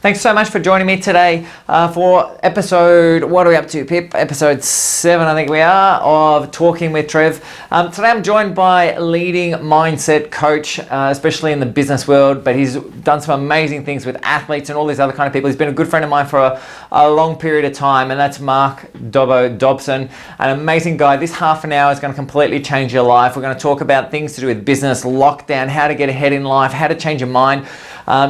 Thanks so much for joining me today for episode, what are we up to, Pip? Episode 7, I think we are, of Talking with Trev. Today I'm joined by a leading mindset coach, especially in the business world, but he's done some amazing things with athletes and all these other kind of people. He's been a good friend of mine for a long period of time, and that's Dobson, an amazing guy. This half an hour is going to completely change your life. We're going to talk about things to do with business, lockdown, how to get ahead in life, how to change your mind.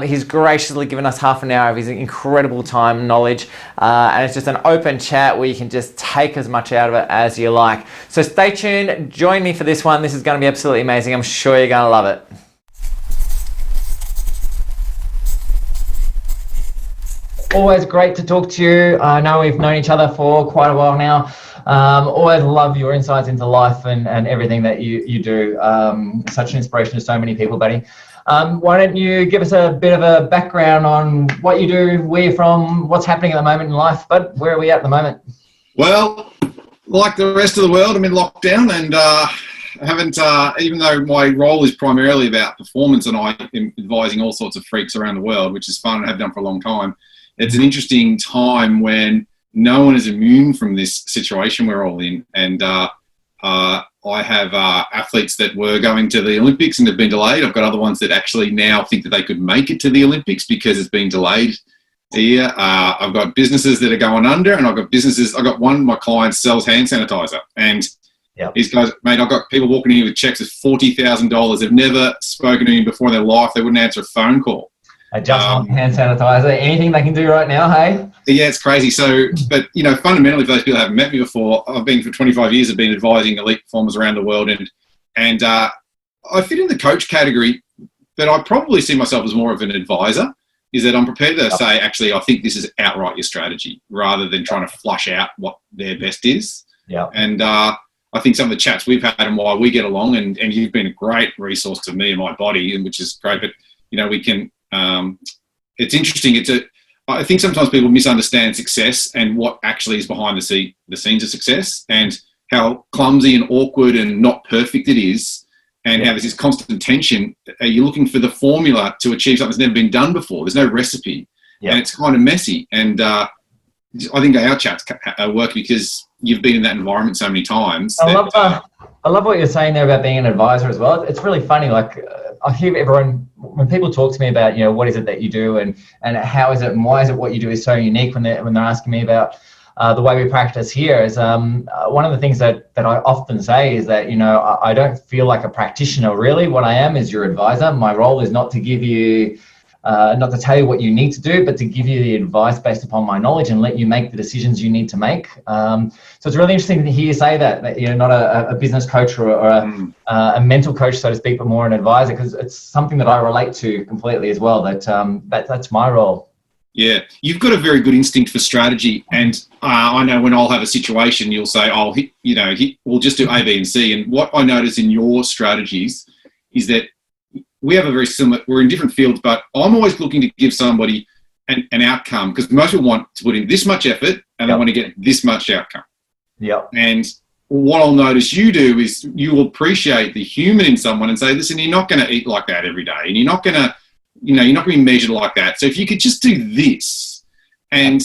He's graciously given us half an hour of his incredible time and knowledge, and it's just an open chat where you can just take as much out of it as you like. So stay tuned, join me for this one. This is going to be absolutely amazing. I'm sure you're going to love it. Always great to talk to you. I know we've known each other for quite a while now. Always love your insights into life and everything that you do. Such an inspiration to so many people, buddy. Why don't you give us a bit of a background on what you do, where you're from, what's happening at the moment in life, bud? Where are we at the moment? Well, like the rest of the world, I'm in lockdown and haven't, even though my role is primarily about performance and I am advising all sorts of freaks around the world, which is fun and have done for a long time. It's an interesting time when no one is immune from this situation we're all in. And I have athletes that were going to the Olympics and have been delayed. I've got other ones that actually now think that they could make it to the Olympics because it's been delayed here. I've got businesses that are going under, and I've got one of my clients sells hand sanitizer, and these guys, mate, I've got people walking in with checks of $40,000. They've never spoken to me before in their life. They wouldn't answer a phone call. Just hand sanitizer, anything they can do right now, hey? Yeah, it's crazy. So, but, fundamentally, for those people who haven't met me before, I've been for 25 years, I've been advising elite performers around the world, and I fit in the coach category, but I probably see myself as more of an advisor, is that I'm prepared to say, actually, I think this is outright your strategy, rather than trying to flush out what their best is. Yeah. And I think some of the chats we've had and why we get along, and you've been a great resource to me and my body, which is great, but, we can... it's interesting. I think sometimes people misunderstand success and what actually is behind the scenes of success, and how clumsy and awkward and not perfect it is, and how there's this constant tension. Are you looking for the formula to achieve something that's never been done before? There's no recipe, and it's kind of messy. And I think our chats work because you've been in that environment so many times. I love what you're saying there about being an advisor as well. It's really funny. I hear everyone, when people talk to me about, what is it that you do and how is it and why is it what you do is so unique when they're asking me about the way we practice here is one of the things that I often say is that, I don't feel like a practitioner really. What I am is your advisor. My role is not to give you, not to tell you what you need to do, but to give you the advice based upon my knowledge and let you make the decisions you need to make. So it's really interesting to hear you say that you're not a business coach or a mental coach, so to speak, but more an advisor, because it's something that I relate to completely as well. That's my role. Yeah, you've got a very good instinct for strategy, and I know when I'll have a situation, you'll say, we'll just do A, B, and C. And what I notice in your strategies is that we have a very similar, we're in different fields, but I'm always looking to give somebody an outcome, because most people want to put in this much effort and they want to get this much outcome. Yep. And what I'll notice you do is you will appreciate the human in someone and say, listen, you're not going to eat like that every day, and you're not going to, you're not going to be measured like that. So if you could just do this, and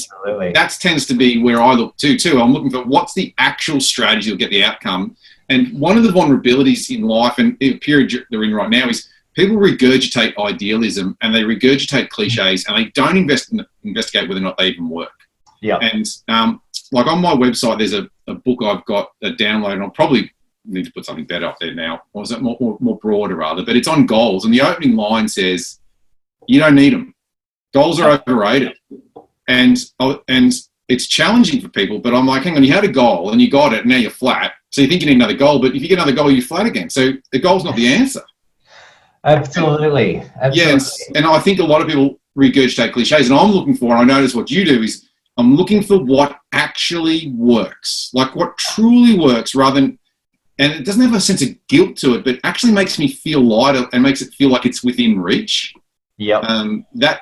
that tends to be where I look too. I'm looking for what's the actual strategy to get the outcome. And one of the vulnerabilities in life and the period they're in right now is people regurgitate idealism and they regurgitate cliches and they don't investigate whether or not they even work. Yeah. And like on my website, there's a book I've got a download, and I'll probably need to put something better up there now. Or is it more broader rather? But it's on goals, and the opening line says, "You don't need them. Goals are overrated." And it's challenging for people. But I'm like, hang on, you had a goal and you got it, and now you're flat. So you think you need another goal, but if you get another goal, you're flat again. So the goal's not the answer. Absolutely. Yes, and I think a lot of people regurgitate cliches, and I'm looking for, and I notice what you do is, I'm looking for what actually works, like what truly works, rather than, and it doesn't have a sense of guilt to it, but actually makes me feel lighter and makes it feel like it's within reach. Yeah.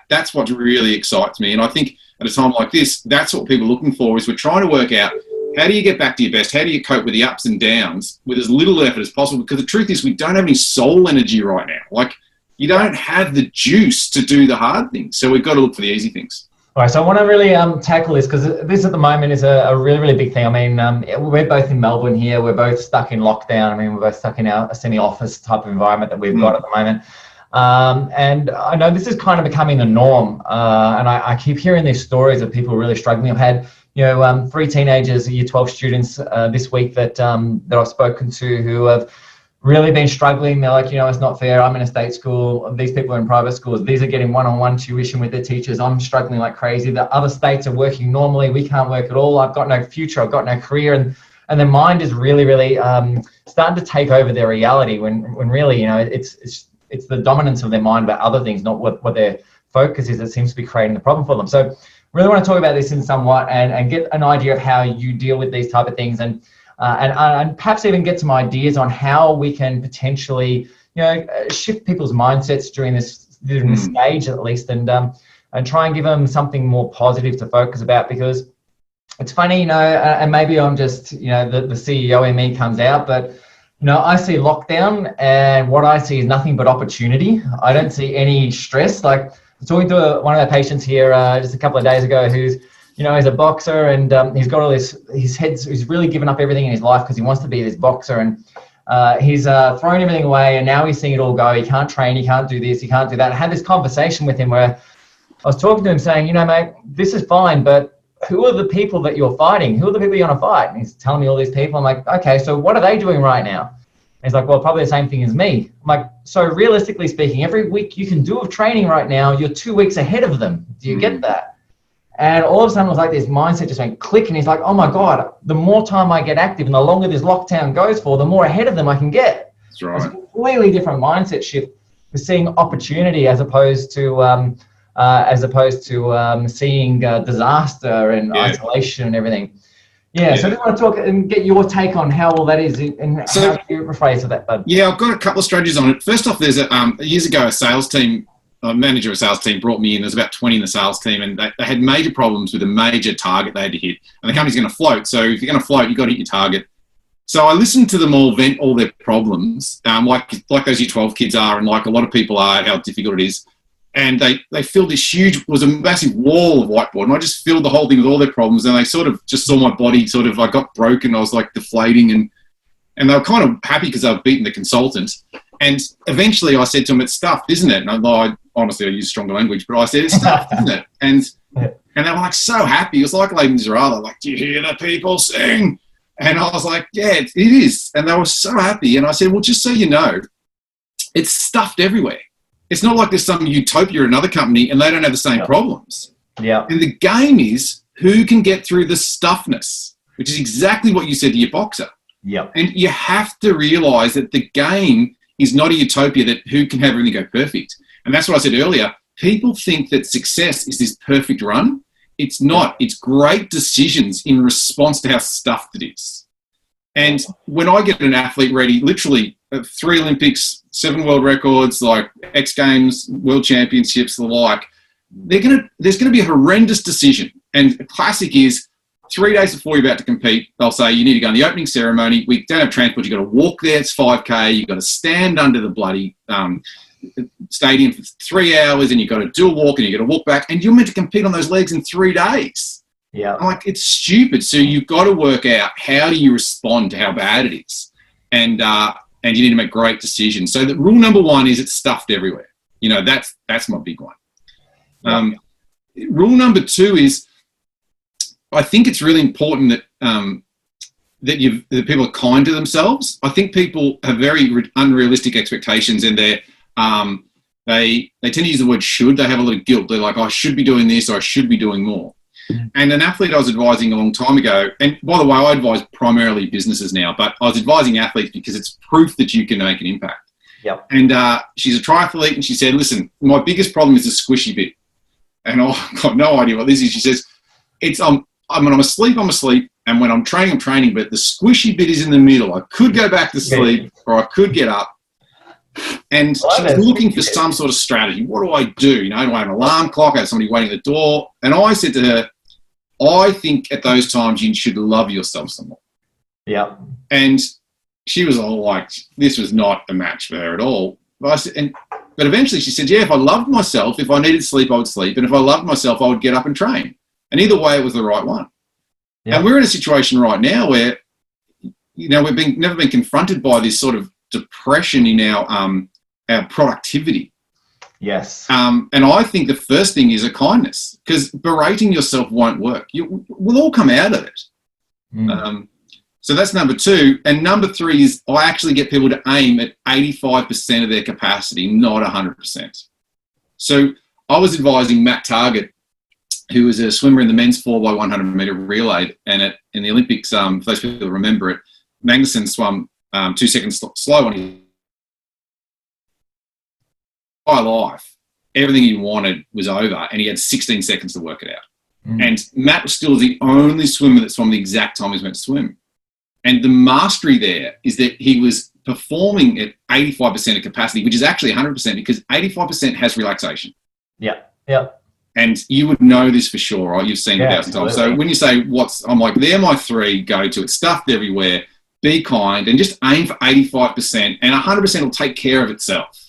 That's what really excites me, and I think at a time like this, that's what people are looking for. Is we're trying to work out, how do you get back to your best? How do you cope with the ups and downs with as little effort as possible? Because the truth is, we don't have any soul energy right now. Like, You don't have the juice to do the hard things. So we've got to look for the easy things. All right, so I want to really tackle this, because this at the moment is a really, really big thing. I mean, we're both in Melbourne here. We're both stuck in lockdown. I mean, we're both stuck in a semi-office type of environment that we've got at the moment. And I know this is kind of becoming the norm. And I keep hearing these stories of people really struggling. I've had, 3 teenagers, year 12 students this week that I've spoken to who have really been struggling. They're like, it's not fair. I'm in a state school. These people are in private schools. These are getting one-on-one tuition with their teachers. I'm struggling like crazy. The other states are working normally. We can't work at all. I've got no future. I've got no career. And their mind is really, really starting to take over their reality when really, it's the dominance of their mind about other things, not what their focus is, that seems to be creating the problem for them. So really want to talk about this in somewhat and get an idea of how you deal with these type of things, and perhaps even get some ideas on how we can potentially, shift people's mindsets during this stage at least, and try and give them something more positive to focus about. Because it's funny, and maybe I'm just, the CEO in me comes out, but I see lockdown, and what I see is nothing but opportunity. I don't see any stress. Like, I was talking to one of our patients here just a couple of days ago, who's he's a boxer, and he's got all this, he's really given up everything in his life because he wants to be this boxer, and he's thrown everything away, and now he's seeing it all go. He can't train, he can't do this, he can't do that. I had this conversation with him where I was talking to him saying, mate, this is fine, but who are the people that you're fighting? Who are the people you're going to fight? And he's telling me all these people. I'm like, okay, so what are they doing right now? And he's like, well, probably the same thing as me. I'm like, so realistically speaking, every week you can do of training right now, you're 2 weeks ahead of them. Do you get that? And all of a sudden it was like this mindset just went click, and he's like, oh my God, the more time I get active and the longer this lockdown goes for, the more ahead of them I can get. That's right. It's a completely different mindset shift. We're seeing opportunity as opposed to seeing disaster and isolation and everything. Yeah, so I just want to talk and get your take on how all that is, and how you rephrase that, bud. Yeah, I've got a couple of strategies on it. First off, there's years ago, a sales team, a manager of a sales team brought me in. There's about 20 in the sales team, and they had major problems with a major target they had to hit. And the company's going to float, so if you're going to float, you've got to hit your target. So I listened to them all vent all their problems, like those year 12 kids are, and like a lot of people are, how difficult it is. And they filled this huge, was a massive wall of whiteboard, and I just filled the whole thing with all their problems. And they sort of just saw my body I got broken. I was like deflating, and they were kind of happy because I've beaten the consultant. And eventually I said to them, it's stuffed, isn't it? And honestly, I use stronger language, but I said, it's stuffed, isn't it? And they were like so happy. It was like Les Miserables, like, do you hear the people sing? And I was like, yeah, it is. And they were so happy. And I said, well, just so you know, it's stuffed everywhere. It's not like there's some utopia in another company and they don't have the same problems. Yeah. And the game is who can get through the stuffness, which is exactly what you said to your boxer. Yeah. And you have to realise that the game is not a utopia that who can have everything go perfect. And that's what I said earlier. People think that success is this perfect run. It's not. It's great decisions in response to how stuffed it is. And when I get an athlete ready, literally 3 Olympics, 7 world records, like X Games, World Championships, the like, there's going to be a horrendous decision. And a classic is 3 days before you're about to compete, they'll say you need to go in the opening ceremony. We don't have transport. You've got to walk there. It's 5K. You've got to stand under the bloody stadium for 3 hours, and you've got to do a walk, and you've got to walk back, and you're meant to compete on those legs in 3 days. Yeah. I'm like, it's stupid. So you've got to work out how do you respond to how bad it is. And you need to make great decisions. So the rule number 1 is it's stuffed everywhere. That's my big one. Rule number 2 is I think it's really important that that people are kind to themselves. I think people have very unrealistic expectations, and they tend to use the word should. They have a lot of guilt. They're like, I should be doing this, or I should be doing more. And an athlete I was advising a long time ago, and by the way, I advise primarily businesses now, but I was advising athletes because it's proof that you can make an impact. Yep. And she's a triathlete, and she said, listen, my biggest problem is the squishy bit. And I've got no idea what this is. She says, when I'm asleep, I'm asleep. And when I'm training, but the squishy bit is in the middle. I could go back to sleep, or I could get up. And she's looking for some sort of strategy. What do I do? Do I have an alarm clock? I have somebody waiting at the door. And I said to her, I think at those times you should love yourself some more. Yeah. And she was all like, this was not a match for her at all. But I said, and But eventually she said, yeah, if I loved myself, if I needed sleep, I would sleep. And if I loved myself, I would get up and train. And either way, it was the right one. Yeah. And we're in a situation right now where, we've never been confronted by this sort of depression in our productivity. Yes. And I think the first thing is a kindness, because berating yourself won't work. We'll all come out of it. So that's number 2. And number 3 is I actually get people to aim at 85% of their capacity, not 100%. So I was advising Matt Targett, who was a swimmer in the men's 4x100 metre relay. And in the Olympics, for those people who remember it, Magnussen swam 2 seconds slow on his life. Everything he wanted was over, and he had 16 seconds to work it out. And Matt was still the only swimmer that swam the exact time he was meant to swim. And the mastery there is that he was performing at 85% of capacity, which is actually 100%, because 85% has relaxation. Yeah, yeah. And you would know this for sure, right? You've seen it 1,000 times. So when you say I'm like, they're my 3 go-to. It's stuffed everywhere. Be kind and just aim for 85%, and 100% will take care of itself.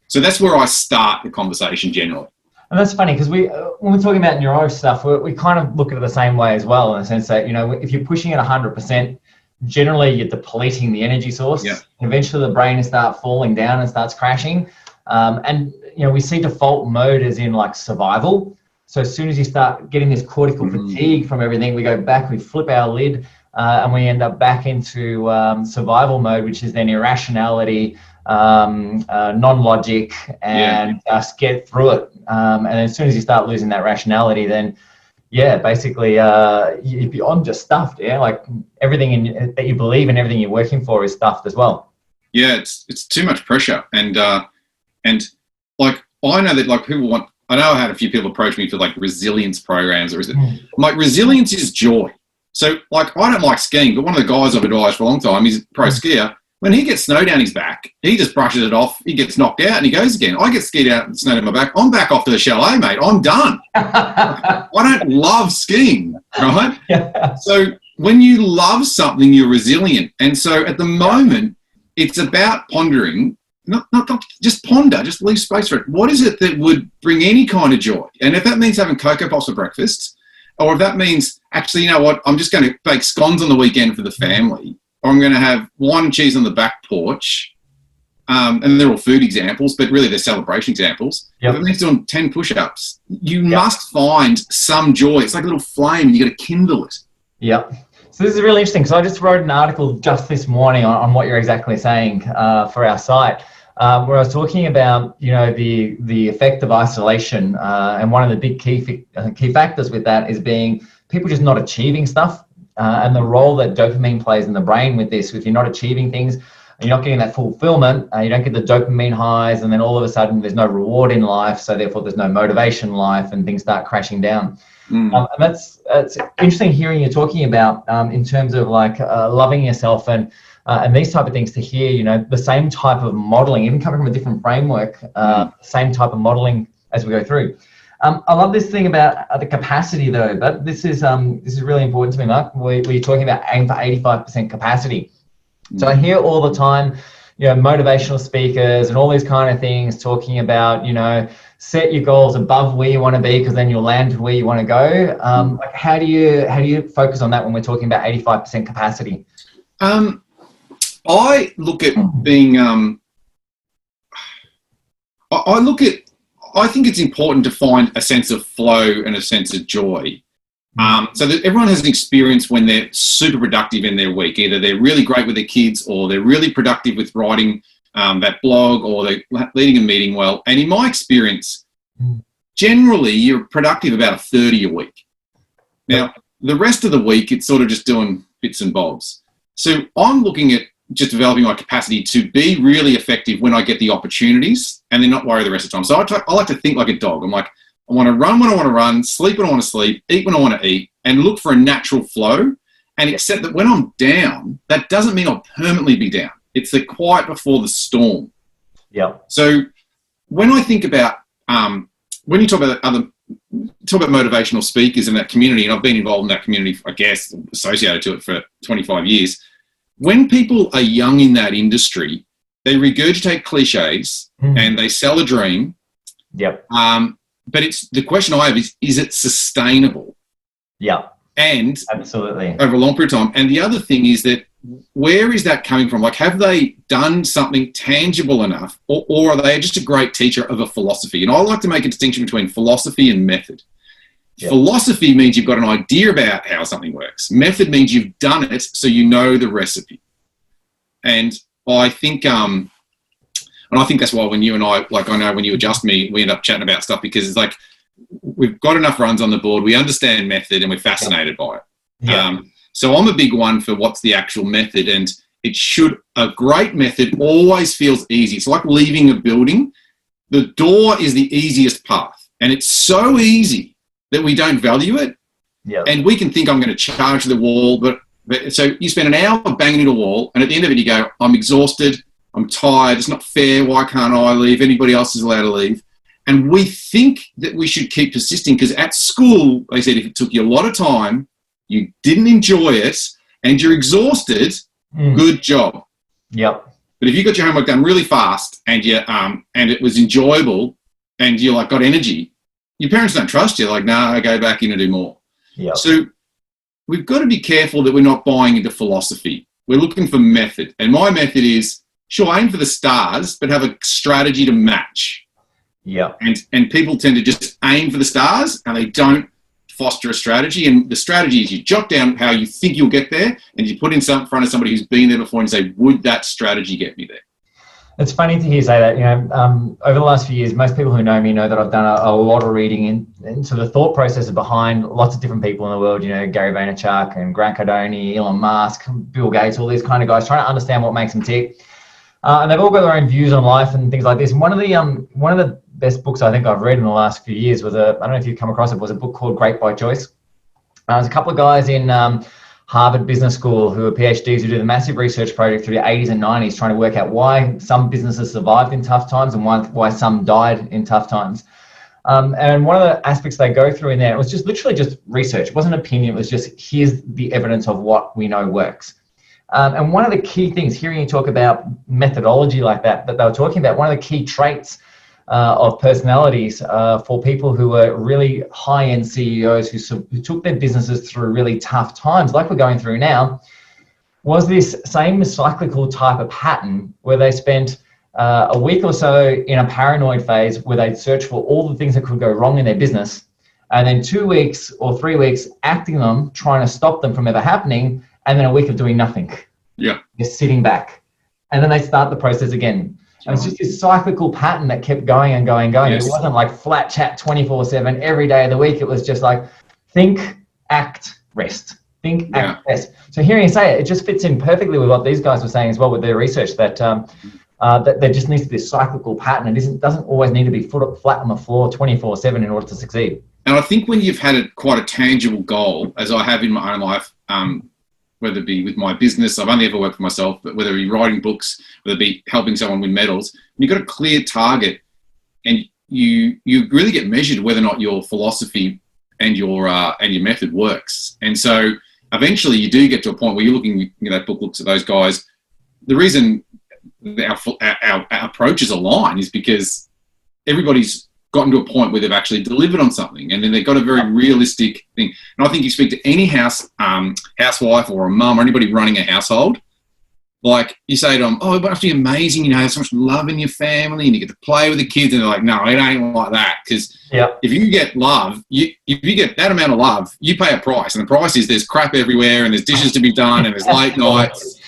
So that's where I start the conversation generally. And that's funny because when we're talking about neuro stuff, we kind of look at it the same way as well, in the sense that, if you're pushing at 100%, generally you're depleting the energy source. Yeah. And eventually the brain starts falling down and starts crashing. And we see default mode as in like survival. So as soon as you start getting this cortical fatigue from everything, we go back, we flip our lid, and we end up back into survival mode, which is then irrationality, non-logic, and just get through it. And as soon as you start losing that rationality, then basically you're beyond just stuffed. Like everything that you believe and everything you're working for is stuffed as well. Yeah, it's too much pressure, and like I know that like people want. I know I had a few people approach me for like resilience programs, or is it like resilience is joy. So like I don't like skiing, but one of the guys I've advised for a long time, he's a pro skier. When he gets snow down his back, he just brushes it off. He gets knocked out and he goes again. I get skied out and snow down my back. I'm back off to the chalet, mate. I'm done. I don't love skiing, right? Yeah. So when you love something, you're resilient. And so at the moment, it's about pondering, not just ponder, just leave space for it. What is it that would bring any kind of joy? And if that means having Cocoa Pops for breakfast, or if that means, actually, you know what, I'm just going to bake scones on the weekend for the family, or I'm going to have wine and cheese on the back porch, and they're all food examples, but really they're celebration examples. Yep. If it means doing 10 push-ups, you must find some joy. It's like a little flame, and you got to kindle it. Yep. So this is really interesting, because I just wrote an article just this morning on what you're exactly saying for our site, where I was talking about, the effect of isolation, and one of the big key factors with that is being people just not achieving stuff. And the role that dopamine plays in the brain with this. If you're not achieving things, you're not getting that fulfillment, you don't get the dopamine highs, and then all of a sudden there's no reward in life, so therefore there's no motivation in life, and things start crashing down. And that's interesting hearing you talking about in terms of like loving yourself and these type of things, to hear, the same type of modeling, even coming from a different framework, same type of modeling as we go through. I love this thing about the capacity, though. But this is really important to me, Mark. We're talking about aim for 85% capacity. So I hear all the time, motivational speakers and all these kind of things talking about, set your goals above where you want to be, because then you'll land where you want to go. Like how do you focus on that when we're talking about 85% capacity? I look at being. I think it's important to find a sense of flow and a sense of joy. So that everyone has an experience when they're super productive in their week. Either they're really great with their kids, or they're really productive with writing that blog, or they're leading a meeting well. And in my experience, generally you're productive about a third of your week. Now, the rest of the week, it's sort of just doing bits and bobs. So I'm looking at just developing my capacity to be really effective when I get the opportunities, and then not worry the rest of the time. So I like to think like a dog. I'm like, I want to run when I want to run, sleep when I want to sleep, eat when I want to eat, and look for a natural flow, and accept that when I'm down, that doesn't mean I'll permanently be down. It's the quiet before the storm. Yeah. So when I think about, when you talk about motivational speakers in that community, and I've been involved in that community, I guess, associated to it for 25 years, when people are young in that industry, they regurgitate cliches and they sell a dream. Yep. But it's the question I have is it sustainable? Yeah. And absolutely over a long period of time. And the other thing is that where is that coming from? Like, have they done something tangible enough, or are they just a great teacher of a philosophy? And I like to make a distinction between philosophy and method. Yep. Philosophy means you've got an idea about how something works. Method means you've done it, so you know the recipe. And I think, that's why when you and I know when you adjust me, we end up chatting about stuff, because it's like we've got enough runs on the board, we understand method, and we're fascinated by it. Yeah. So I'm a big one for what's the actual method, and a great method always feels easy. It's like leaving a building. The door is the easiest path, and it's so easy that we don't value it. Yeah. And we can think I'm going to charge the wall, but so you spend an hour banging into a wall, and at the end of it you go, I'm exhausted, I'm tired, it's not fair, why can't I leave? Anybody else is allowed to leave. And we think that we should keep persisting, because at school, they said if it took you a lot of time, you didn't enjoy it, and you're exhausted, good job. Yep. But if you got your homework done really fast and and it was enjoyable and you got energy, your parents don't trust you. Like, I go back in and do more. Yep. So we've got to be careful that we're not buying into philosophy. We're looking for method. And my method is, sure, aim for the stars, but have a strategy to match. Yeah. And people tend to just aim for the stars, and they don't foster a strategy. And the strategy is you jot down how you think you'll get there, and you put in front of somebody who's been there before and say, would that strategy get me there? It's funny to hear you say that. Over the last few years, most people who know me know that I've done a lot of reading into the thought processes behind lots of different people in the world, Gary Vaynerchuk and Grant Cardone, Elon Musk, Bill Gates, all these kind of guys, trying to understand what makes them tick. And they've all got their own views on life and things like this. And one of the best books I think I've read in the last few years was I don't know if you've come across it, was a book called Great by Choice. There's a couple of guys in Harvard Business School who are PhDs who do the massive research project through the 80s and 90s trying to work out why some businesses survived in tough times and why some died in tough times. And one of the aspects they go through in there, it was just literally just research. It wasn't opinion. It was just, here's the evidence of what we know works. And one of the key things, hearing you talk about methodology like that they were talking about, one of the key traits of personalities for people who were really high-end CEOs who took their businesses through really tough times, like we're going through now, was this same cyclical type of pattern where they spent a week or so in a paranoid phase where they'd search for all the things that could go wrong in their business, and then 2 weeks or 3 weeks acting them, trying to stop them from ever happening, and then a week of doing nothing. Yeah. Just sitting back. And then they start the process again. And it's just this cyclical pattern that kept going and going and going. Yes. It wasn't like flat chat 24/7 every day of the week. It was just like think, act, rest. Think, act, rest. So hearing you say it, it just fits in perfectly with what these guys were saying as well with their research, that that there just needs to be this cyclical pattern. It doesn't always need to be flat on the floor 24/7 in order to succeed. And I think when you've had quite a tangible goal, as I have in my own life, whether it be with my business, I've only ever worked for myself, but whether it be writing books, whether it be helping someone win medals, you've got a clear target, and you really get measured whether or not your philosophy and your method works. And so eventually you do get to a point where you're looking, that book looks at those guys. The reason our approaches align is because everybody's gotten to a point where they've actually delivered on something, and then they've got a very realistic thing. And I think you speak to any housewife or a mum or anybody running a household, like you say to them, oh, it must be amazing, there's so much love in your family and you get to play with the kids, and they're like, no, it ain't like that. Because if you get love, if you get that amount of love, you pay a price, and the price is there's crap everywhere and there's dishes to be done and there's late nights.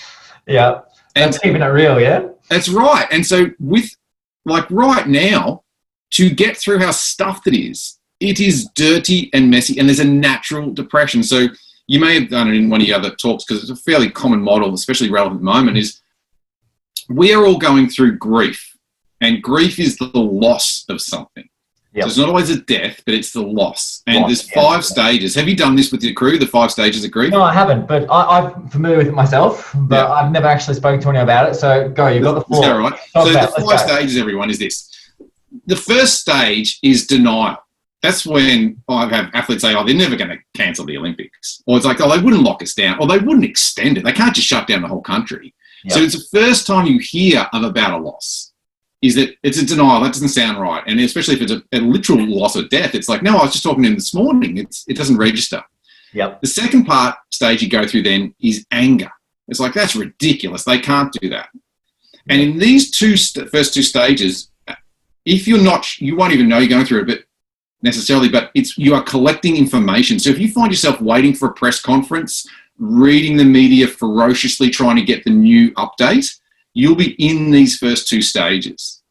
Yeah, and that's keeping it real, yeah? That's right. And so with, right now, to get through how stuffed it is dirty and messy, and there's a natural depression. So you may have done it in one of your other talks, because it's a fairly common model, especially relevant at the moment, is we are all going through grief, and grief is the loss of something. Yep. So it's not always a death, but it's the loss. And there's 5 stages. Have you done this with your crew, the 5 stages of grief? No, I haven't, but I'm familiar with it myself, but I've never actually spoken to anyone about it. So go, you've got the floor. All right. So the 5 stages, everyone, is this. The first stage is denial. That's when I've had athletes say, oh, they're never going to cancel the Olympics. Or it's like, oh, they wouldn't lock us down, or they wouldn't extend it. They can't just shut down the whole country. So it's the first time you hear of about a loss, is that it's a denial. That doesn't sound right. And especially if it's a literal loss or death, it's like, no, I was just talking to him this morning. It doesn't register. Yep. The second stage you go through then is anger. It's like, that's ridiculous. They can't do that. And in these first two stages, if you're not, you won't even know you're going through it, but necessarily, but you are collecting information. So if you find yourself waiting for a press conference, reading the media ferociously, trying to get the new update, you'll be in these first two stages.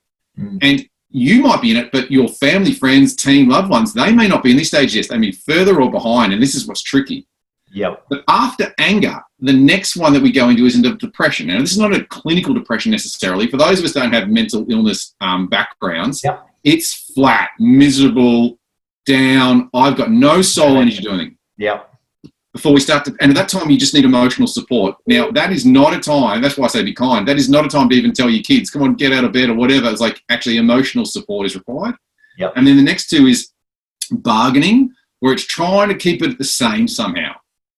And you might be in it, but your family, friends, team, loved ones, they may not be in these stages yet. They may be further or behind, and this is what's tricky. Yep. But after anger, the next one that we go into is into depression. Now, this is not a clinical depression necessarily. For those of us who don't have mental illness backgrounds, it's flat, miserable, down. I've got no soul energy doing anything. Yep. Before we start to, and at that time, you just need emotional support. Now, that is not a time, that's why I say be kind. That is not a time to even tell your kids, come on, get out of bed or whatever. It's like actually emotional support is required. Yep. And then the next two is bargaining, where it's trying to keep it the same somehow.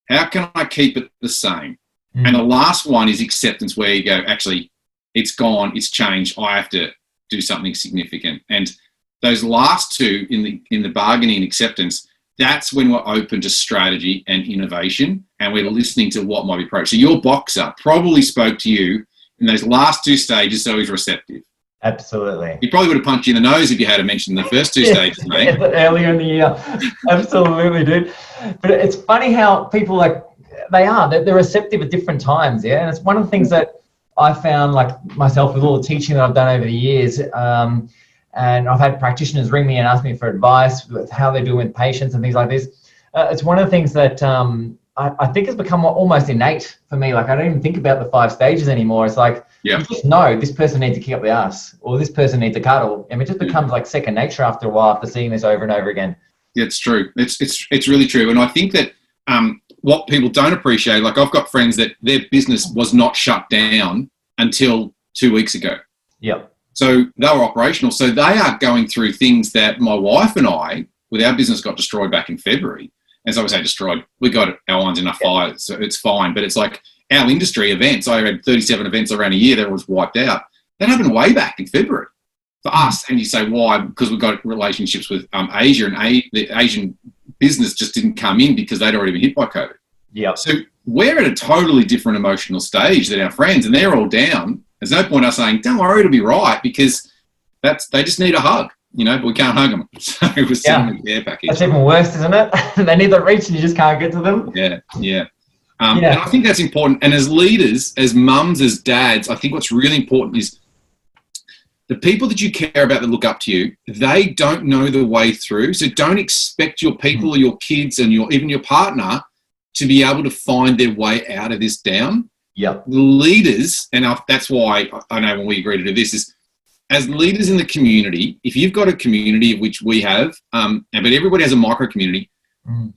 How can I keep it the same? And the last one is acceptance, where you go, actually, it's gone, it's changed, I have to do something significant. And those last two in the bargaining and acceptance, that's when we're open to strategy and innovation, and we're listening to what might be approached. So your boxer probably spoke to you in those last two stages, so he's receptive. Absolutely. He probably would have punched you in the nose if you had mentioned the first two stages, mate. Earlier in the year. Absolutely, dude. But it's funny how people they're receptive at different times, yeah? And it's one of the things that I found, like myself, with all the teaching that I've done over the years, and I've had practitioners ring me and ask me for advice with how they're doing with patients and things like this. It's one of the things that I think has become almost innate for me. Like, I don't even think about the 5 stages anymore. It's like, you just know this person needs to kick up the ass, or this person needs a cuddle. And it just becomes like second nature after a while, after seeing this over and over again. Yeah, it's true. It's really true. And I think that what people don't appreciate, like I've got friends that their business was not shut down until 2 weeks ago. Yep. So they were operational. So they are going through things that my wife and I, with our business, got destroyed back in February. As I would say, destroyed. We got our irons in a fire, so it's fine. But it's like our industry events. I had 37 events around a year that was wiped out. That happened way back in February for us. And you say, why? Because we've got relationships with Asia, and the Asian business just didn't come in because they'd already been hit by COVID. Yeah. So we're at a totally different emotional stage than our friends, and they're all down. There's no point us saying, don't worry, it'll be right, because they just need a hug, but we can't hug them. So we're sitting with the air package. That's even worse, isn't it? They need the reach and you just can't get to them. Yeah. And I think that's important. And as leaders, as mums, as dads, I think what's really important is the people that you care about that look up to you, they don't know the way through. So don't expect your people or your kids and even your partner to be able to find their way out of this down. Yep. The leaders, and that's why I know when we agree to do this, is as leaders in the community, if you've got a community, of which we have, but everybody has a micro community,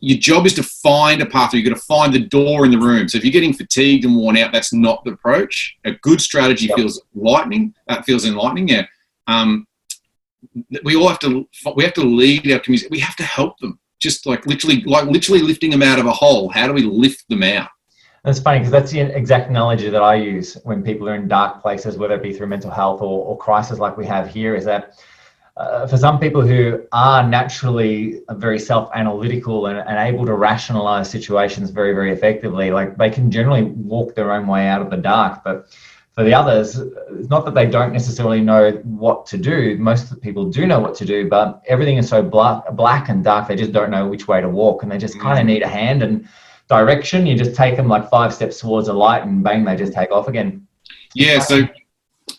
your job is to find a pathway. You've got to find the door in the room. So if you're getting fatigued and worn out, that's not the approach. A good strategy feels enlightening. Yeah. We have to lead our community. We have to help them. Just like literally lifting them out of a hole. How do we lift them out? That's funny, because that's the exact analogy that I use when people are in dark places, whether it be through mental health or crisis like we have here, is that for some people who are naturally very self-analytical and able to rationalize situations very, very effectively, like they can generally walk their own way out of the dark. But for the others, it's not that they don't necessarily know what to do. Most people do know what to do, but everything is so black and dark, they just don't know which way to walk, and they just kind of need a hand and direction. You just take them like 5 steps towards a light and bang, they just take off again. Yeah, so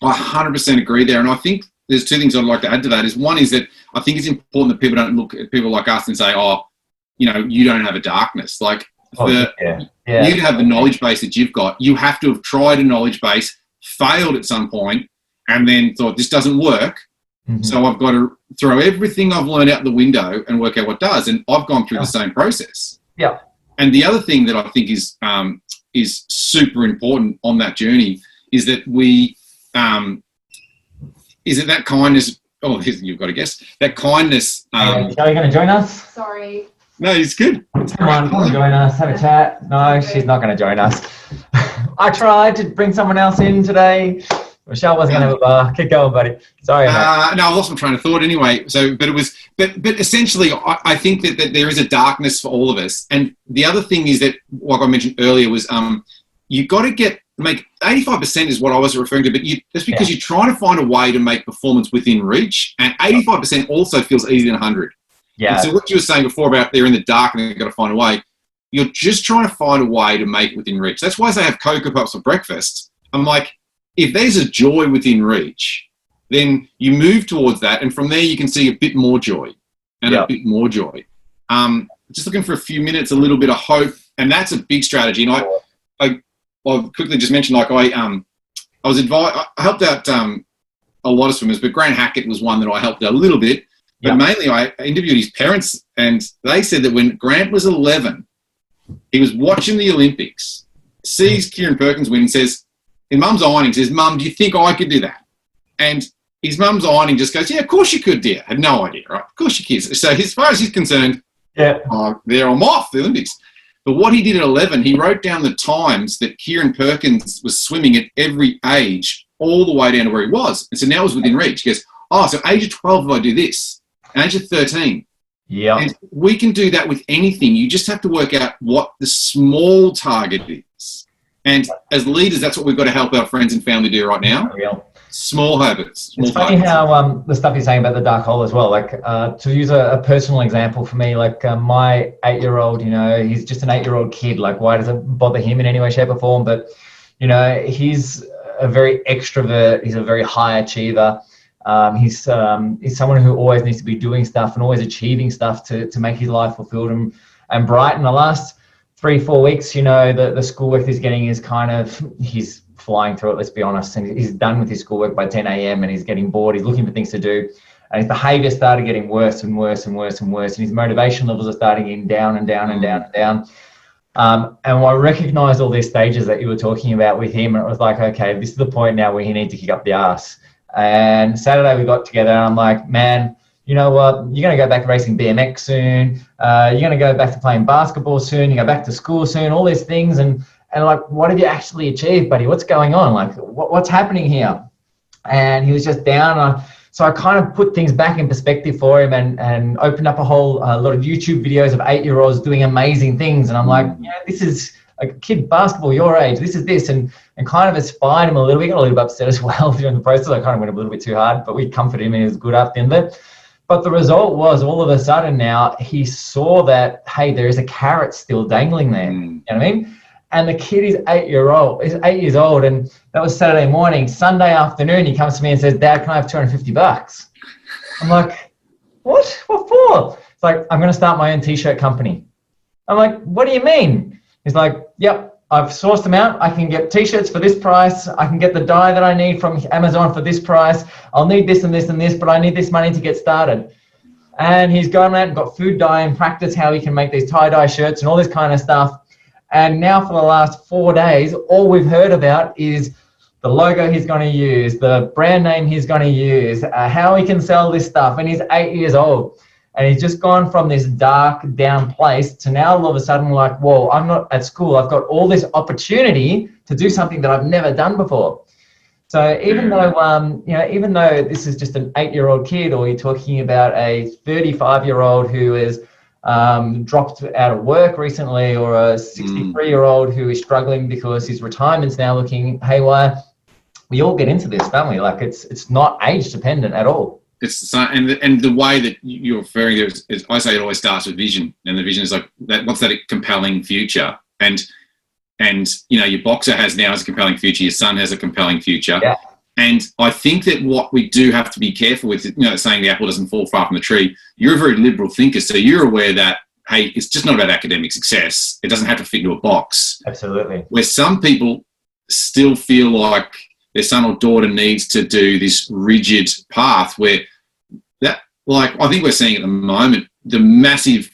I 100% agree there. And I think there's 2 things I'd like to add to that. Is one is that I think it's important that people don't look at people like us and say, you don't have a darkness. Like you to have the knowledge base that you've got, you have to have tried a knowledge base, failed at some point, and then thought this doesn't work. So I've got to throw everything I've learned out the window and work out what does. And I've gone through the same process. Yeah. And the other thing that I think is super important on that journey is that that kindness. Oh, you've got to guess that kindness. Are you going to join us? Sorry. No, it's good. Come on, come join us, have a chat. No, she's not going to join us. I tried to bring someone else in today. Michelle wasn't going to have a bar. Keep going, buddy. Sorry, mate. No, I lost my train of thought anyway. So, but essentially, I think that there is a darkness for all of us. And the other thing is that, like I mentioned earlier, was you've got to make 85% is what I was referring to, but that's because you're trying to find a way to make performance within reach, and 85% also feels easier than 100. Yeah. And so what you were saying before about they're in the dark and they've got to find a way, you're just trying to find a way to make it within reach. That's why they have Cocoa Puffs for breakfast. I'm like, if there's a joy within reach, then you move towards that, and from there you can see a bit more joy and a bit more joy. Just looking for a few minutes, a little bit of hope, and that's a big strategy. And I'll quickly just mention, like I helped out a lot of swimmers, but Grant Hackett was one that I helped out a little bit. But mainly I interviewed his parents, and they said that when Grant was 11, he was watching the Olympics, sees Kieran Perkins win, and says, his mum's ironing, says, "Mum, do you think I could do that?" And his mum's ironing just goes, "Yeah, of course you could, dear." Had no idea, right? Of course you could. So as far as he's concerned, there I'm off the Olympics. But what he did at 11, he wrote down the times that Kieran Perkins was swimming at every age, all the way down to where he was. And so now it was within reach. He goes, so age of 12, if I do this, age of 13. Yeah. And we can do that with anything. You just have to work out what the small target is. And as leaders, that's what we've got to help our friends and family do right now. Small habits. It's funny how the stuff you're saying about the dark hole as well. Like to use a personal example for me, like my 8-year-old, he's just an 8-year-old kid. Like, why does it bother him in any way, shape, or form? But he's a very extrovert. He's a very high achiever. He's someone who always needs to be doing stuff and always achieving stuff to make his life fulfilled and bright. In the last 3-4 weeks, the schoolwork he's getting is he's flying through it, let's be honest. And he's done with his schoolwork by 10 a.m. and he's getting bored. He's looking for things to do. And his behavior started getting worse and worse and worse and worse. And his motivation levels are starting getting down and down and down and down. And I recognized all these stages that you were talking about with him. And it was like, okay, this is the point now where he needs to kick up the arse. And Saturday we got together and I'm like, man, you know what? You're going to go back racing BMX soon. You're going to go back to playing basketball soon. You go back to school soon, all these things. And like, what have you actually achieved, buddy? What's going on? Like, what's happening here? And he was just down. So I kind of put things back in perspective for him and opened up a lot of YouTube videos of 8-year-olds doing amazing things. And I'm like, this is a kid basketball your age. This is this. And kind of inspired him a little bit. Got a little bit upset as well during the process. I kind of went a little bit too hard, but we comforted him and he was good after the end of it. But the result was all of a sudden now he saw that, hey, there is a carrot still dangling there. You know what I mean? And the kid is 8 years old, and that was Saturday morning. Sunday afternoon, he comes to me and says, "Dad, can I have $250?" I'm like, what for? It's like, I'm going to start my own t-shirt company. I'm like, what do you mean? He's like, yep, I've sourced them out. I can get t-shirts for this price. I can get the dye that I need from Amazon for this price. I'll need this and this and this, but I need this money to get started. And he's gone out and got food dye and practiced how he can make these tie-dye shirts and all this kind of stuff. And now for the last 4 days, all we've heard about is the logo he's going to use, the brand name he's going to use, how he can sell this stuff. And he's 8 years old. And he's just gone from this dark, down place to now all of a sudden like, whoa, I'm not at school. I've got all this opportunity to do something that I've never done before. So even though this is just an 8-year-old kid, or you're talking about a 35-year-old who is dropped out of work recently, or a 63-year-old who is struggling because his retirement's now looking haywire, we all get into this, don't we? Like it's not age dependent at all. It's and the way that you're referring to is I say it always starts with vision, and the vision is like that. What's that compelling future? And your boxer has now a compelling future. Your son has a compelling future. Yeah. And I think that what we do have to be careful with, saying the apple doesn't fall far from the tree. You're a very liberal thinker, so you're aware that, hey, it's just not about academic success. It doesn't have to fit into a box. Absolutely. Where some people still feel like their son or daughter needs to do this rigid path where that, like, I think we're seeing at the moment, the massive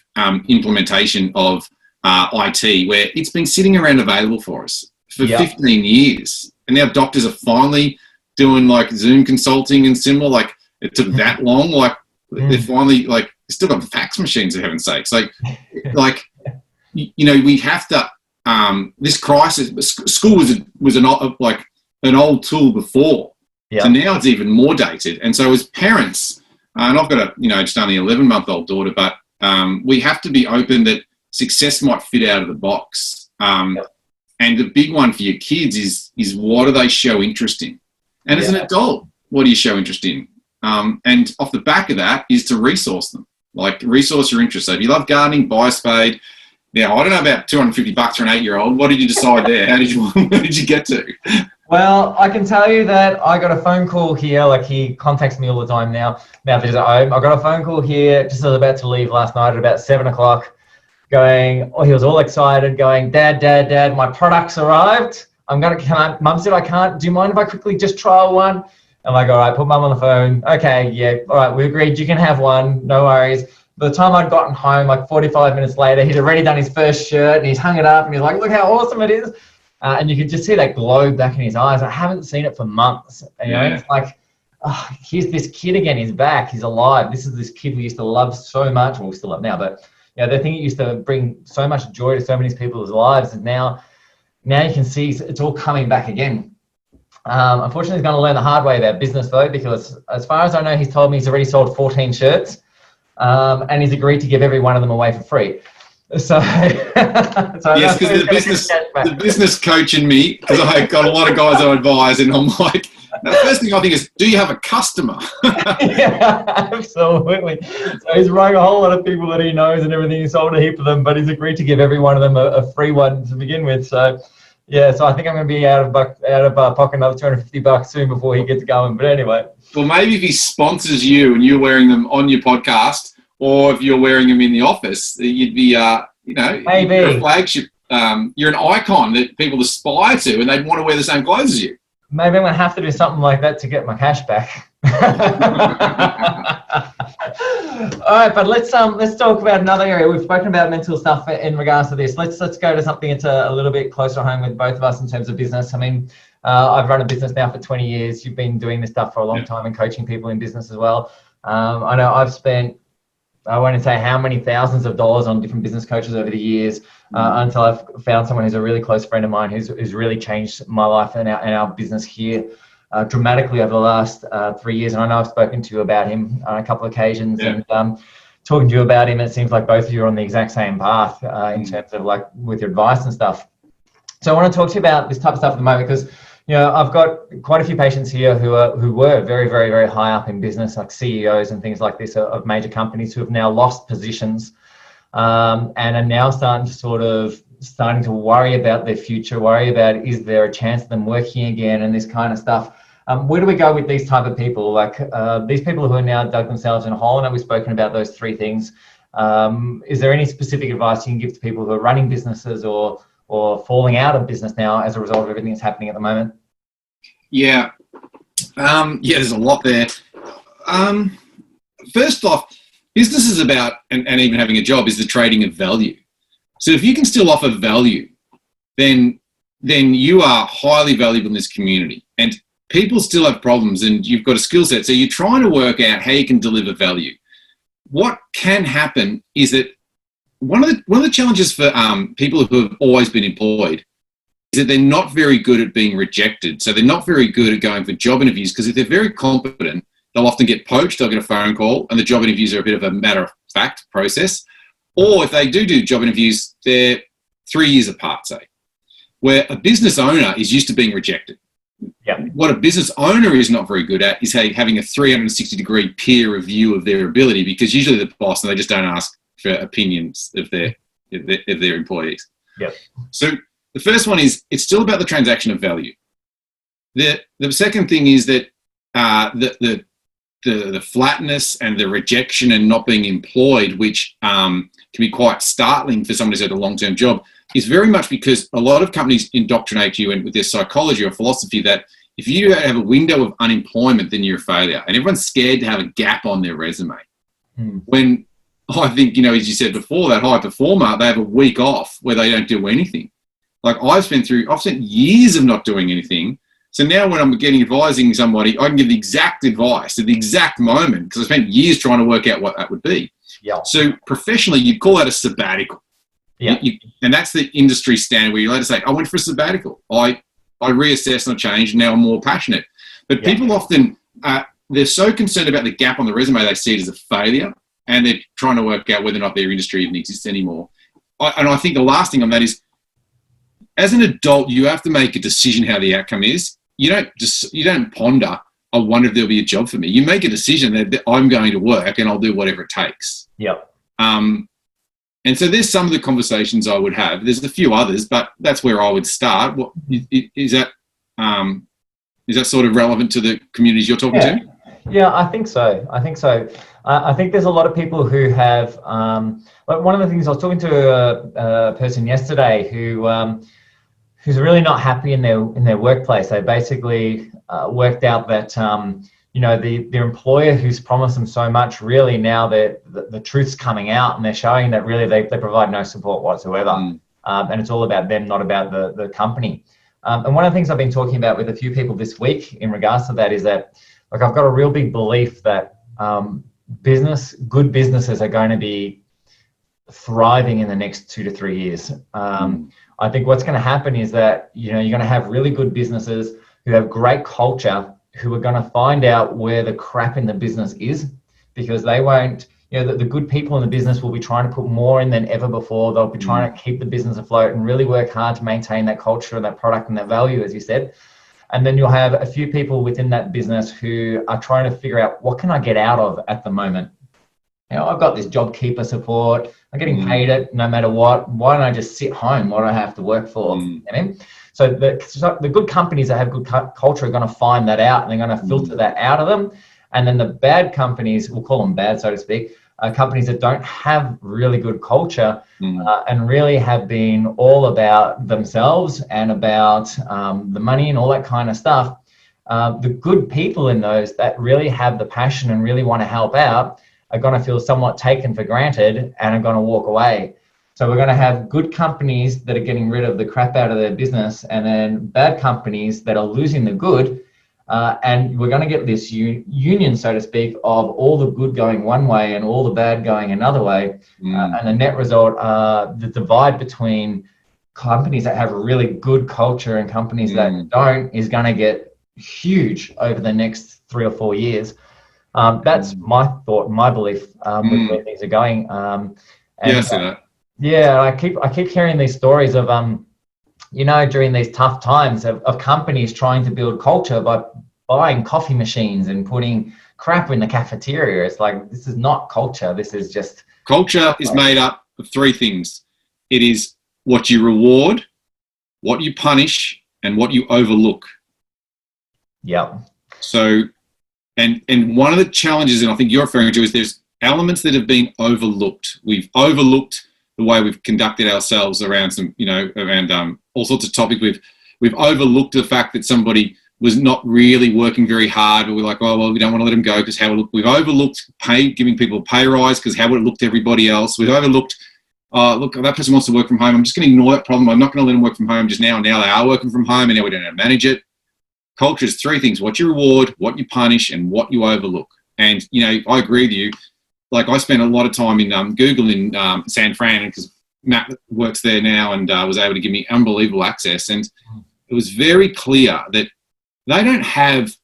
implementation of IT, where it's been sitting around available for us for 15 years. And now doctors are finally doing like Zoom consulting and similar. Like, it took that long. Like, they're finally, like, still got fax machines, for heaven's sakes. Like we have to. This crisis, school was an old tool before. Yeah. So now it's even more dated. And so as parents, and I've got just only 11-month-old daughter, but we have to be open that success might fit out of the box. And the big one for your kids is what do they show interest in? And as an adult, what do you show interest in? And off the back of that is to resource them, like resource your interest. So if you love gardening, buy a spade. Now, I don't know about $250 for an 8-year-old. What did you decide there? Where did you get to? Well, I can tell you that I got a phone call here. Like, he contacts me all the time now that he's at home. I got a phone call here just as I was about to leave last night at about 7 o'clock going, he was all excited going, Dad, my product's arrived. Mum said I can't. Do you mind if I quickly just trial one? I'm like, all right, put Mum on the phone. Okay, yeah, all right, we agreed you can have one. No worries. By the time I'd gotten home, like 45 minutes later, he'd already done his first shirt and he's hung it up and he's like, look how awesome it is. And you could just see that glow back in his eyes. I haven't seen it for months. It's like, here's this kid again. He's back. He's alive. This is this kid we used to love so much. Well, we still love now, but the thing that used to bring so much joy to so many people's lives. And now you can see it's all coming back again. Unfortunately, he's going to learn the hard way about business though, because as far as I know, he's told me he's already sold 14 shirts. And he's agreed to give every one of them away for free. So yes, because the business coach in me, because I've got a lot of guys I advise, and I'm like, the first thing I think is, do you have a customer? Yeah, absolutely. So he's rung a whole lot of people that he knows and everything. He sold a heap of them, but he's agreed to give every one of them a free one to begin with. So yeah, so I think I'm going to be out of pocket another $250 soon before he gets going. But anyway. Well, maybe if he sponsors you and you're wearing them on your podcast, or if you're wearing them in the office, you'd be, maybe you're a flagship. You're an icon that people aspire to, and they'd want to wear the same clothes as you. Maybe I'm going to have to do something like that to get my cash back. All right, but let's talk about another area. We've spoken about mental stuff in regards to this. Let's go to something that's a little bit closer home with both of us in terms of business. I mean, I've run a business now for 20 years. You've been doing this stuff for a long time and coaching people in business as well. I know I've spent, I won't say how many thousands of dollars on different business coaches over the years until I've found someone who's a really close friend of mine who's really changed my life and our business here dramatically over the last 3 years. And I know I've spoken to you about him on a couple of occasions and talking to you about him, it seems like both of you are on the exact same path in terms of like with your advice and stuff. So I want to talk to you about this type of stuff at the moment because I've got quite a few patients here who were very, very, very high up in business, like CEOs and things like this of major companies who have now lost positions and are now starting to worry about their future, worry about is there a chance of them working again and this kind of stuff. Where do we go with these type of people? Like these people who are now dug themselves in a hole, and we've spoken about those three things. Is there any specific advice you can give to people who are running businesses or falling out of business now as a result of everything that's happening at the moment? Yeah. There's a lot there. First off, business is about, and even having a job, is the trading of value. So if you can still offer value, then you are highly valuable in this community. And people still have problems and you've got a skill set. So you're trying to work out how you can deliver value. What can happen is that one of the challenges for people who have always been employed is that they're not very good at being rejected. So they're not very good at going for job interviews because if they're very competent, they'll often get poached, they'll get a phone call, and the job interviews are a bit of a matter-of-fact process. Or if they do job interviews, they're 3 years apart, say, where a business owner is used to being rejected. Yeah. What a business owner is not very good at is having a 360-degree peer review of their ability, because usually the boss, and they just don't ask for opinions of their employees. Yeah. So the first one is it's still about the transaction of value. The second thing is that the flatness and the rejection and not being employed, which can be quite startling for someone who's had a long-term job, is very much because a lot of companies indoctrinate you with their psychology or philosophy that if you have a window of unemployment, then you're a failure. And everyone's scared to have a gap on their resume. When I think, as you said before, that high performer, they have a week off where they don't do anything. Like I've spent years of not doing anything. So now when I'm advising somebody, I can give the exact advice at the exact moment because I spent years trying to work out what that would be. Yeah. So professionally, you'd call that a sabbatical. Yeah. And that's the industry standard where you're allowed to say, I went for a sabbatical. I reassessed and I changed. Now I'm more passionate. But people often, they're so concerned about the gap on the resume, they see it as a failure, and they're trying to work out whether or not their industry even exists anymore. And I think the last thing on that is, as an adult, you have to make a decision how the outcome is. You don't ponder, I wonder if there'll be a job for me. You make a decision that I'm going to work and I'll do whatever it takes. Yep. And so there's some of the conversations I would have. There's a few others, but that's where I would start. What is that? Is that sort of relevant to the communities you're talking to? Yeah, I think so. I think there's a lot of people who have. Like one of the things, I was talking to a person yesterday who's really not happy in their workplace. They basically worked out that their employer who's promised them so much, really now the truth's coming out, and they're showing that really they provide no support whatsoever. And it's all about them, not about the company. And one of the things I've been talking about with a few people this week in regards to that is that, like, I've got a real big belief that good businesses are going to be thriving in the next 2 to 3 years. I think what's going to happen is that, you're going to have really good businesses who have great culture, who are going to find out where the crap in the business is, because they won't, the good people in the business will be trying to put more in than ever before. They'll be trying to keep the business afloat and really work hard to maintain that culture and that product and that value, as you said. And then you'll have a few people within that business who are trying to figure out, what can I get out of at the moment? I've got this job keeper support. I'm getting paid it no matter what. Why don't I just sit home? What do I have to work for? So the good companies that have good culture are going to find that out, and they're going to filter that out of them. And then the bad companies, we'll call them bad, so to speak, companies that don't have really good culture and really have been all about themselves and about the money and all that kind of stuff. The good people in those that really have the passion and really want to help out are going to feel somewhat taken for granted and are going to walk away. So we're going to have good companies that are getting rid of the crap out of their business, and then bad companies that are losing the good. And we're going to get this union, so to speak, of all the good going one way and all the bad going another way. And the net result, the divide between companies that have a really good culture and companies that don't, is going to get huge over the next 3 or 4 years. That's my thought, my belief with where things are going. I see that. Yeah, I keep hearing these stories of during these tough times of companies trying to build culture by buying coffee machines and putting crap in the cafeteria. It's like, this is not culture. This is just... Culture is made up of 3 things. It is what you reward, what you punish, and what you overlook. Yeah. So, and one of the challenges, and I think you're referring to, is there's elements that have been overlooked. We've overlooked the way we've conducted ourselves around around all sorts of topics. We've overlooked the fact that somebody was not really working very hard, but we're like, oh, well, we don't want to let them go because how it look. We've overlooked giving people a pay rise because how would it look to everybody else. We've overlooked, look, that person wants to work from home. I'm just going to ignore that problem. I'm not going to let them work from home just now. Now they are working from home, and now we don't know how to manage it. Culture is 3 things: what you reward, what you punish, and what you overlook. And, I agree with you. Like, I spent a lot of time in Google in San Fran, because Matt works there now and was able to give me unbelievable access. And it was very clear that they don't have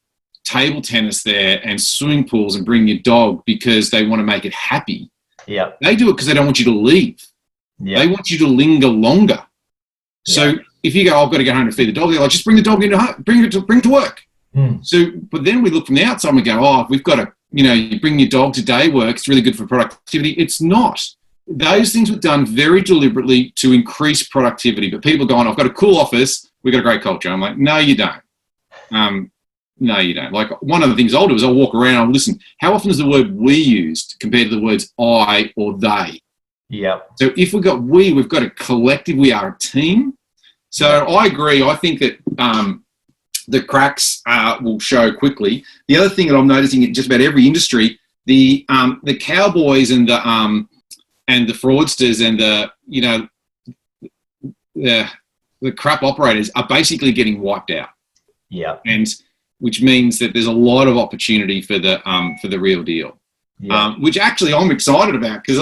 table tennis there and swimming pools and bring your dog because they want to make it happy. Yeah. They do it because they don't want you to leave. Yeah. They want you to linger longer. So if you go, I've got to go home to feed the dog, they're like, just bring the dog into home, bring it to work. So, but then we look from the outside and we go, oh, we've got to, you bring your dog to day work. It's really good for productivity. It's not. Those things were done very deliberately to increase productivity. But people go on, I've got a cool office. We've got a great culture. I'm like, no, you don't. No, you don't. Like, one of the things I'll do is I'll walk around and I'll listen. How often is the word we used compared to the words I or they? Yeah. So if we've got we've got a collective, we are a team. So I agree. I think that the cracks will show quickly. The other thing that I'm noticing in just about every industry, the cowboys and the fraudsters and the crap operators are basically getting wiped out. Yeah. And which means that there's a lot of opportunity for the real deal. Yeah. Which actually I'm excited about, because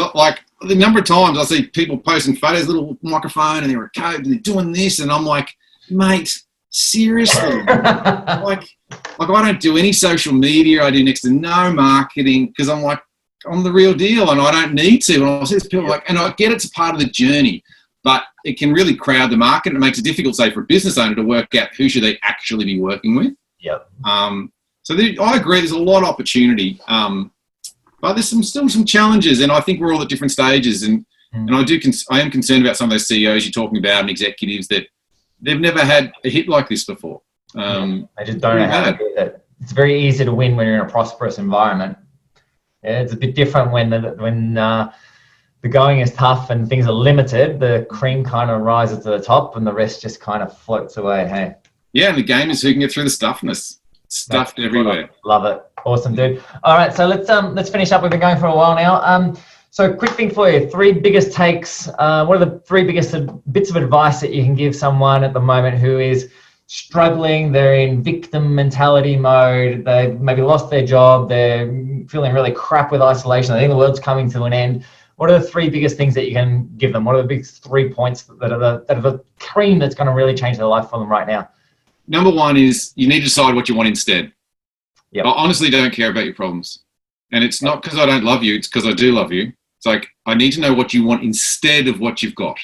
the number of times I see people posting photos, little microphone, and they're a code, and they're doing this, and I'm like, mate, seriously, like I don't do any social media. I do next to no marketing because I'm like, I'm the real deal, and I don't need to. And I see people like, and I get it's a part of the journey, but it can really crowd the market. It makes it difficult, say, for a business owner to work out who should they actually be working with. Yep. So I agree. There's a lot of opportunity. But there's still some challenges, and I think we're all at different stages. And I am concerned about some of those CEOs you're talking about and executives that they've never had a hit like this before. They just don't know how to do it. It's very easy to win when you're in a prosperous environment. Yeah, it's a bit different when the going is tough and things are limited. The cream kind of rises to the top, and the rest just kind of floats away. Hey. Yeah, and the game is who can get through the stuffiness. Stuffed everywhere. Love it. Awesome, dude. All right, so let's finish up. We've been going for a while now. So quick thing for you, 3 biggest takes. What are the 3 biggest bits of advice that you can give someone at the moment who is struggling? They're in victim mentality mode. They've maybe lost their job. They're feeling really crap with isolation. I think the world's coming to an end. What are the 3 biggest things that you can give them? What are the big 3 points that are the cream that's going to really change their life for them right now? Number 1 is you need to decide what you want instead. Yep. I honestly don't care about your problems. And it's not because I don't love you, it's because I do love you. It's like, I need to know what you want instead of what you've got.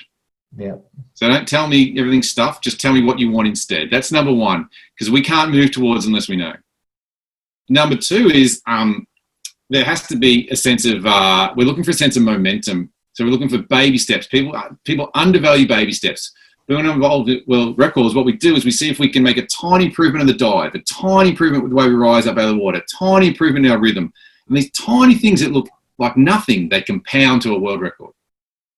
Yeah. So don't tell me everything's stuff, just tell me what you want instead. That's number 1, because we can't move towards unless we know. Number 2 is there has to be a sense of, we're looking for a sense of momentum. So we're looking for baby steps. People undervalue baby steps. When we're involved in world records, what we do is we see if we can make a tiny improvement in the dive, a tiny improvement with the way we rise up out of the water, a tiny improvement in our rhythm. And these tiny things that look like nothing, they compound to a world record.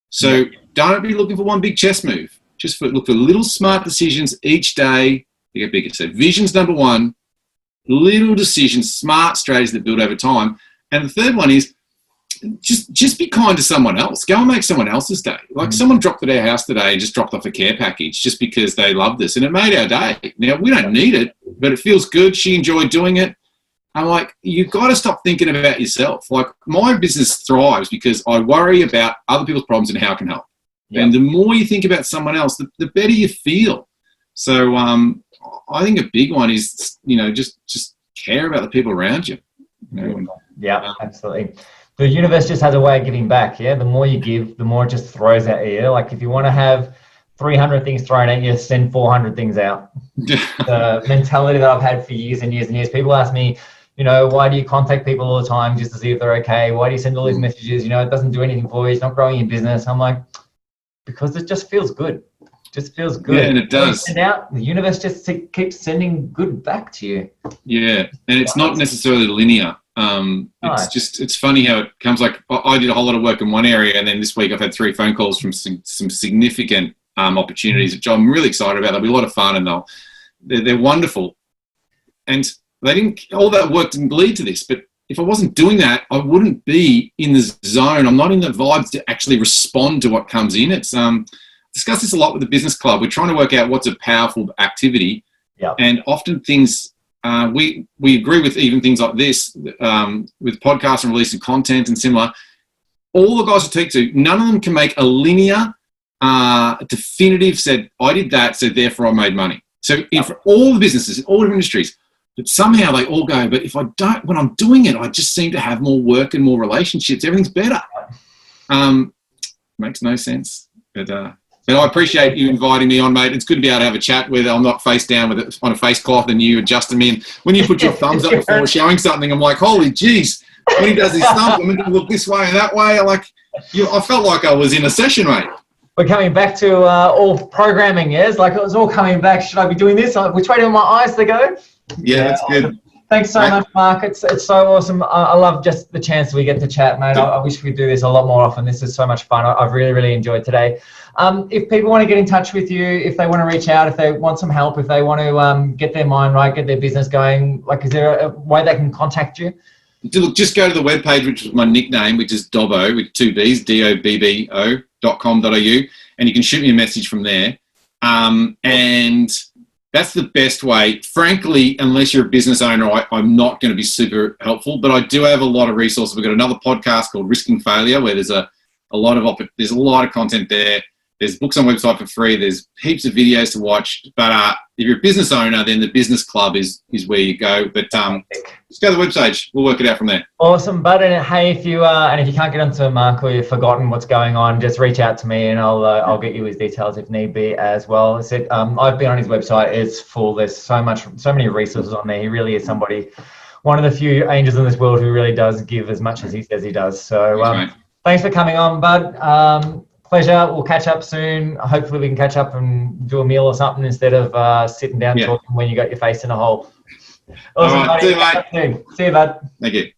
So don't be looking for one big chess move. Just look for little smart decisions each day to get bigger. So vision's number 1, little decisions, smart strategies that build over time. And the third one is just be kind to someone else. Go and make someone else's day. Like someone dropped at our house today and just dropped off a care package just because they loved us, and it made our day. Now, we don't need it, but it feels good. She enjoyed doing it. I'm like, you've got to stop thinking about yourself. Like, my business thrives because I worry about other people's problems and how I can help. Yep. And the more you think about someone else, the better you feel. So I think a big one is, just care about the people around you. Yeah, absolutely. The universe just has a way of giving back. Yeah, the more you give, the more it just throws at you. Like, if you want to have 300 things thrown at you, send 400 things out. The mentality that I've had for years and years and years. People ask me, why do you contact people all the time just to see if they're okay? Why do you send all these messages? It doesn't do anything for you. It's not growing your business. I'm like, because it just feels good. It just feels good. Yeah, and it does. Send out, the universe just keeps sending good back to you. Yeah, and it's not necessarily linear. It's funny how it comes. Like, I did a whole lot of work in one area, and then this week I've had 3 phone calls from some significant opportunities, which I'm really excited about. They'll be a lot of fun, and they're wonderful. And all that work didn't lead to this, but if I wasn't doing that, I wouldn't be in the zone. I'm not in the vibes to actually respond to what comes in. It's discussed this a lot with the business club. We're trying to work out what's a powerful activity, and often things. We agree with even things like this, with podcasts and releasing content and similar. All the guys I talk to, none of them can make a linear, definitive said, I did that, so therefore I made money. So for all the businesses, all different industries, but somehow they all go, but if I don't, when I'm doing it, I just seem to have more work and more relationships. Everything's better. Makes no sense. But I appreciate you inviting me on, mate. It's good to be able to have a chat where I'm not face down with it on a face cloth and you adjusting me. And when you put your thumbs up before showing something, I'm like, holy jeez. When he does his thumb, I'm going to look this way and that way. I felt like I was in a session, mate. We're coming back to all programming, yes? Like, it was all coming back. Should I be doing this? Which way do my eyes they go? Yeah, that's good. Thanks so much, Mark. It's so awesome. I love just the chance we get to chat, mate. I wish we could do this a lot more often. This is so much fun. I've really, really enjoyed today. If people want to get in touch with you, if they want to reach out, if they want some help, if they want to get their mind right, get their business going, is there a way they can contact you? Look, just go to the webpage, which is my nickname, which is Dobbo with 2 Bs, dobbo.com.au, and you can shoot me a message from there. And that's the best way. Frankly, unless you're a business owner, I'm not going to be super helpful, but I do have a lot of resources. We've got another podcast called Risking Failure, where there's a there's a lot of content there. There's books on the website for free. There's heaps of videos to watch. But if you're a business owner, then the business club is where you go. But just go to the website. We'll work it out from there. Awesome, bud. And hey, if you can't get onto Mark or you've forgotten what's going on, just reach out to me and I'll get you his details if need be as well. As I said, I've been on his website. It's full. There's so many resources on there. He really is one of the few angels in this world who really does give as much as he says he does. So thanks for coming on, bud. Pleasure. We'll catch up soon. Hopefully we can catch up and do a meal or something instead of sitting down talking when you got your face in a hole. Awesome, all right, buddy. see you, mate. See you, bud. Thank you.